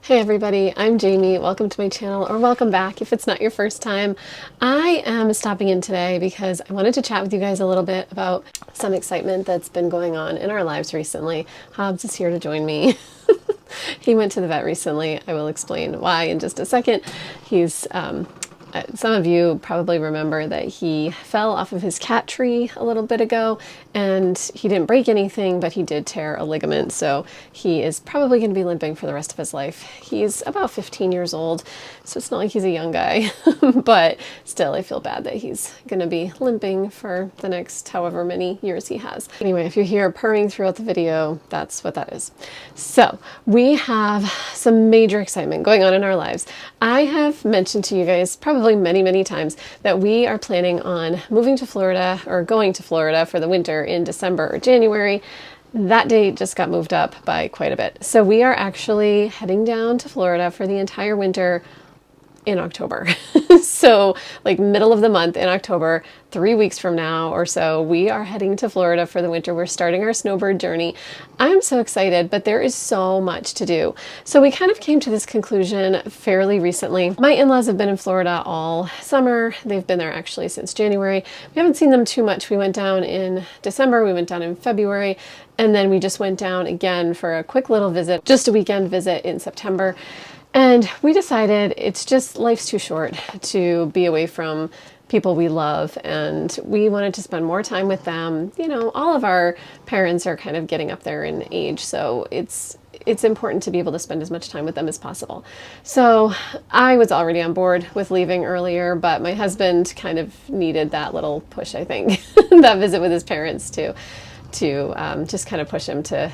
Hey everybody, I'm Jamie. Welcome to my channel, or welcome back if it's not your first time. I am stopping in today because I wanted to chat with you guys a little bit about some excitement that's been going on in our lives recently. Hobbs is here to join me. He went to the vet recently. I will explain why in just a second. He's some of you probably remember that he fell off of his cat tree a little bit ago, and he didn't break anything, but he did tear a ligament, so he is probably going to be limping for the rest of his life. He's about 15 years old, so it's not like he's a young guy, but still I feel bad that he's going to be limping for the next however many years he has. Anyway, if you hear purring throughout the video, that's what that is. So we have some major excitement going on in our lives. I have mentioned to you guys probably many times that we are planning on moving to Florida, or going to Florida for the winter in December or January. That date just got moved up by quite a bit. So we are actually heading down to Florida for the entire winter in October. So like middle of the month in October, 3 weeks from now or so, we are heading to Florida for the winter. We're starting our Snowbird journey. I'm so excited, but there is so much to do. So we kind of came to this conclusion fairly recently. My in-laws have been in Florida all summer. They've been there actually since January. We haven't seen them too much. We went down in December, we went down in February, and then we just went down again for a quick little visit, just a weekend visit in September. And we decided it's just, life's too short to be away from people we love, and we wanted to spend more time with them. You know, all of our parents are kind of getting up there in age, so it's important to be able to spend as much time with them as possible. So I was already on board with leaving earlier, but my husband kind of needed that little push, I think, that visit with his parents to just kind of push him to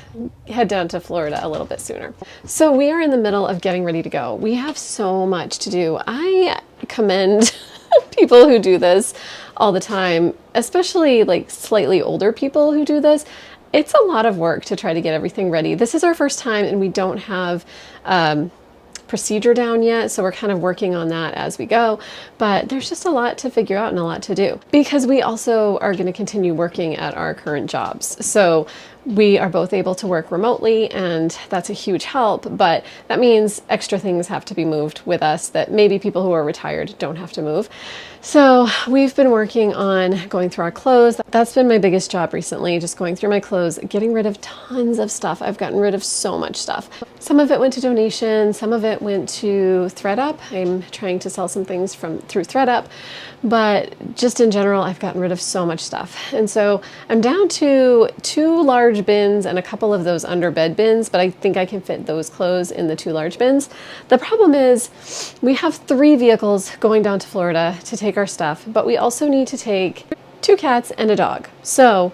head down to Florida a little bit sooner. So we are in the middle of getting ready to go. We have so much to do. I commend people who do this all the time, especially like slightly older people who do this. It's a lot of work to try to get everything ready. This is our first time, and we don't have procedure down yet, so we're kind of working on that as we go, but there's just a lot to figure out and a lot to do, because we also are going to continue working at our current jobs. So we are both able to work remotely, and that's a huge help, but that means extra things have to be moved with us that maybe people who are retired don't have to move. So we've been working on going through our clothes. That's been my biggest job recently, just going through my clothes, getting rid of tons of stuff. I've gotten rid of so much stuff. Some of it went to donation, some of it went to ThredUp. I'm trying to sell some things through ThredUp, but just in general, I've gotten rid of so much stuff. And so I'm down to 2 large bins and a couple of those under bed bins, but I think I can fit those clothes in the 2 large bins. The problem is we have 3 vehicles going down to Florida to take our stuff, but we also need to take 2 cats and a dog. So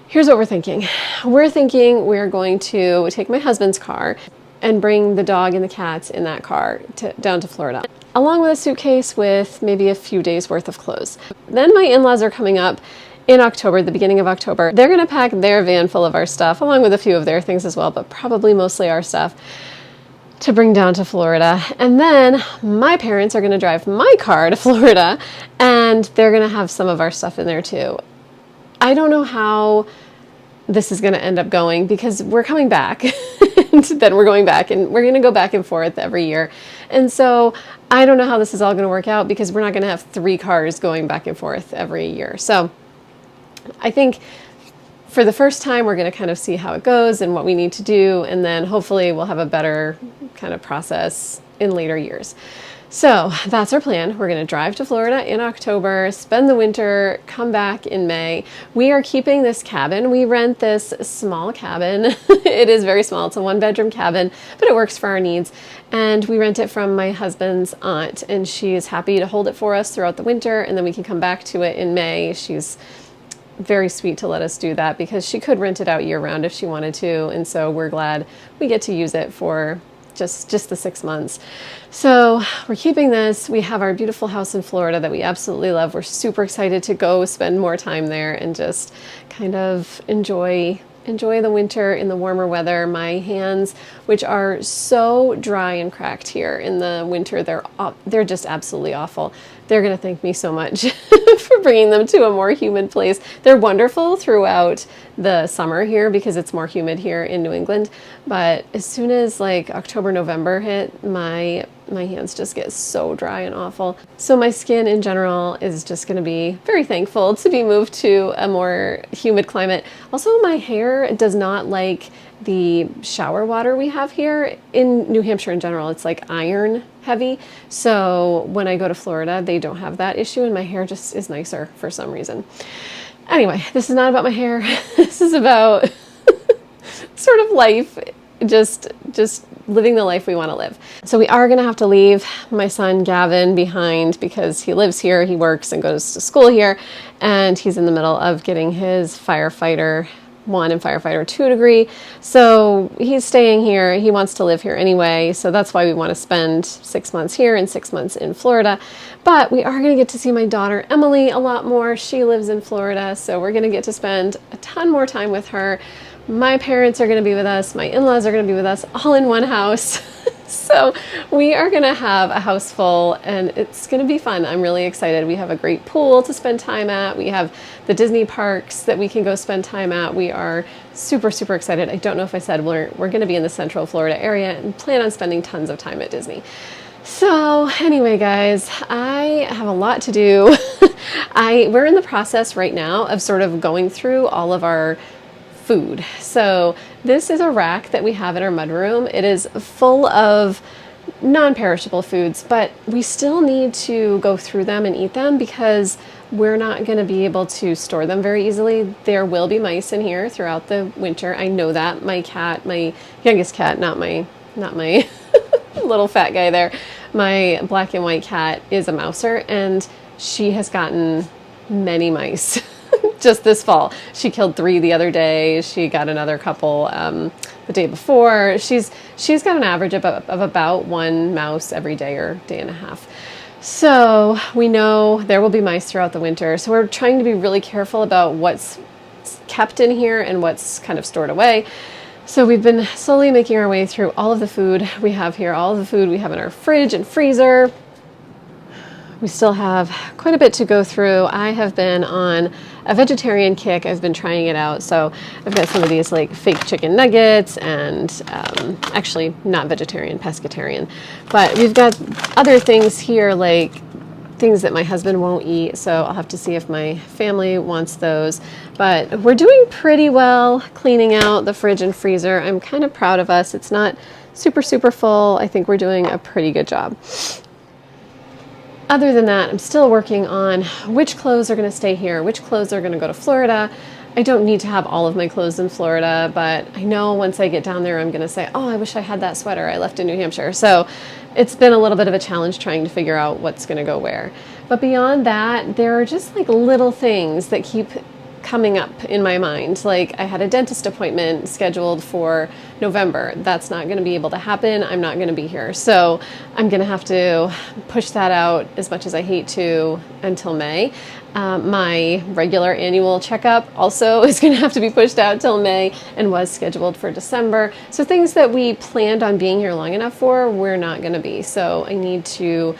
here's what we're thinking. We're thinking we're going to take my husband's car and bring the dog and the cats in that car down to Florida, along with a suitcase with maybe a few days worth of clothes. Then my in-laws are coming up in October, the beginning of October. They're gonna pack their van full of our stuff, along with a few of their things as well, but probably mostly our stuff, to bring down to Florida. And then my parents are gonna drive my car to Florida, and they're gonna have some of our stuff in there too. I don't know how this is gonna end up going, because we're coming back, and then we're going back, and we're gonna go back and forth every year. And so I don't know how this is all gonna work out, because we're not gonna have 3 cars going back and forth every year. So I think for the first time, we're going to kind of see how it goes and what we need to do, and then hopefully we'll have a better kind of process in later years. So that's our plan. We're going to drive to Florida in October, spend the winter, come back in May. We are keeping this cabin. We rent this small cabin. It is very small. It's a 1-bedroom cabin, but it works for our needs. And we rent it from my husband's aunt, and she is happy to hold it for us throughout the winter, and then we can come back to it in May. She's very sweet to let us do that, because she could rent it out year-round if she wanted to, and so we're glad we get to use it for just the 6 months. So we're keeping this. We have our beautiful house in Florida that we absolutely love. We're super excited to go spend more time there and just kind of enjoy the winter in the warmer weather. My hands, which are so dry and cracked here in the winter, they're just absolutely awful. They're going to thank me so much for bringing them to a more humid place. They're wonderful throughout the summer here because it's more humid here in New England, But as soon as like October, November hit, my hands just get so dry and awful. So my skin in general is just going to be very thankful to be moved to a more humid climate. Also, my hair does not like the shower water we have here in New Hampshire in general. It's like iron heavy. So when I go to Florida, they don't have that issue and my hair just is nicer for some reason. Anyway, this is not about my hair. This is about sort of life, just living the life we want to live. So we are going to have to leave my son Gavin behind because he lives here, he works and goes to school here, and he's in the middle of getting his firefighter 1 and firefighter 2 degree. So he's staying here. He wants to live here anyway. So that's why we want to spend 6 months here and 6 months in Florida. But we are going to get to see my daughter Emily a lot more. She lives in Florida. So we're going to get to spend a ton more time with her. My parents are going to be with us. My in-laws are going to be with us all in one house. So we are going to have a house full and it's going to be fun. I'm really excited. We have a great pool to spend time at. We have the Disney parks that we can go spend time at. We are super, super excited. I don't know if I said we're going to be in the Central Florida area and plan on spending tons of time at Disney. So anyway, guys, I have a lot to do. We're in the process right now of sort of going through all of our food. So this is a rack that we have in our mudroom. It is full of non-perishable foods, but we still need to go through them and eat them because we're not going to be able to store them very easily. There will be mice in here throughout the winter. I know that. My cat, my youngest cat, not my little fat guy there, my black and white cat is a mouser and she has gotten many mice. Just this fall. She killed 3 the other day. She got another couple the day before. She's got an average of about 1 mouse every day or day and a half. So we know there will be mice throughout the winter. So we're trying to be really careful about what's kept in here and what's kind of stored away. So we've been slowly making our way through all of the food we have here, all of the food we have in our fridge and freezer. We still have quite a bit to go through. I have been on a vegetarian kick. I've been trying it out. So I've got some of these like fake chicken nuggets and actually not vegetarian, pescatarian. But we've got other things here like things that my husband won't eat. So I'll have to see if my family wants those. But we're doing pretty well cleaning out the fridge and freezer. I'm kind of proud of us. It's not super, super full. I think we're doing a pretty good job. Other than that, I'm still working on which clothes are going to stay here, which clothes are going to go to Florida. I don't need to have all of my clothes in Florida, but I know once I get down there, I'm going to say, oh, I wish I had that sweater I left in New Hampshire. So it's been a little bit of a challenge trying to figure out what's going to go where. But beyond that, there are just like little things that keep coming up in my mind. Like I had a dentist appointment scheduled for November. That's not going to be able to happen. I'm not going to be here. So I'm going to have to push that out, as much as I hate to, until May. My regular annual checkup also is going to have to be pushed out till May and was scheduled for December. So things that we planned on being here long enough for, we're not going to be. So I need to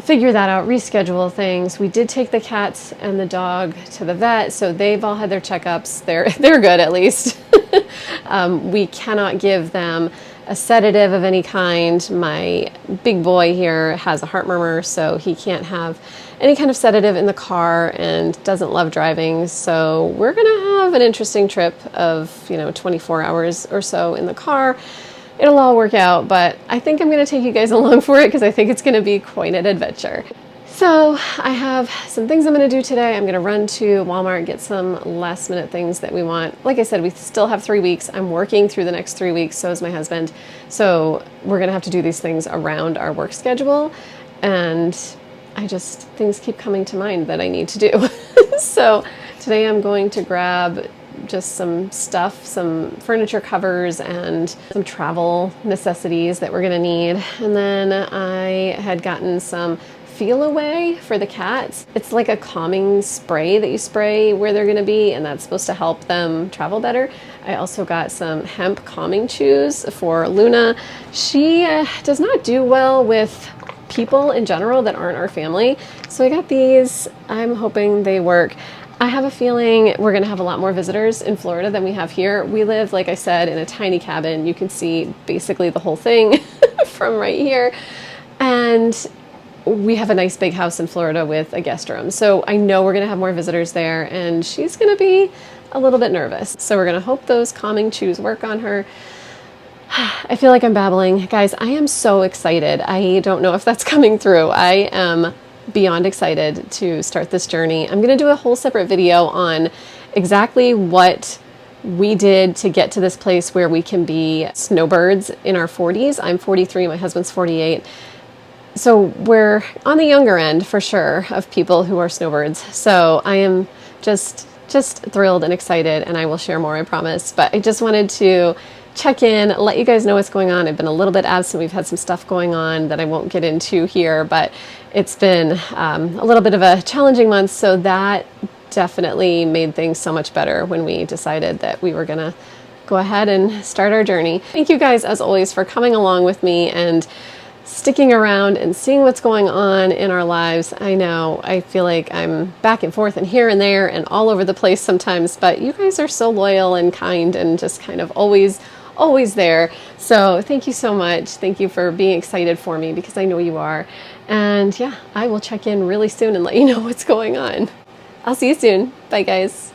figure that out, reschedule things. We did take the cats and the dog to the vet, so they've all had their checkups. They're good at least. We cannot give them a sedative of any kind. My big boy here has a heart murmur, so he can't have any kind of sedative in the car and doesn't love driving. So we're gonna have an interesting trip of 24 hours or so in the car. It'll all work out, but I think I'm going to take you guys along for it because I think it's going to be quite an adventure. So I have some things I'm going to do today. I'm going to run to Walmart, get some last minute things that we want. Like I said, we still have 3 weeks. I'm working through the next 3 weeks, so is my husband. So we're going to have to do these things around our work schedule. And things keep coming to mind that I need to do. So today I'm going to grab just some stuff, some furniture covers and some travel necessities that we're gonna need. And then I had gotten some Feel Away for the cats. It's like a calming spray that you spray where they're gonna be, and that's supposed to help them travel better. I also got some hemp calming chews for Luna. She does not do well with people in general that aren't our family. So I got these. I'm hoping they work. I have a feeling we're going to have a lot more visitors in Florida than we have here. We live, like I said, in a tiny cabin. You can see basically the whole thing from right here. And we have a nice big house in Florida with a guest room. So I know we're going to have more visitors there, and she's going to be a little bit nervous. So we're going to hope those calming chews work on her. I feel like I'm babbling. Guys, I am so excited. I don't know if that's coming through. I am beyond excited to start this journey. I'm going to do a whole separate video on exactly what we did to get to this place where we can be snowbirds in our 40s. I'm 43, my husband's 48. So we're on the younger end for sure of people who are snowbirds. So I am just thrilled and excited, and I will share more, I promise. But I just wanted to check in, let you guys know what's going on. I've been a little bit absent. We've had some stuff going on that I won't get into here, but it's been a little bit of a challenging month. So that definitely made things so much better when we decided that we were gonna go ahead and start our journey. Thank you guys, as always, for coming along with me and sticking around and seeing what's going on in our lives. I know I feel like I'm back and forth and here and there and all over the place sometimes, but you guys are so loyal and kind and just kind of always there. So thank you so much. Thank you for being excited for me, because I know you are. And yeah, I will check in really soon and let you know what's going on. I'll see you soon. Bye, guys.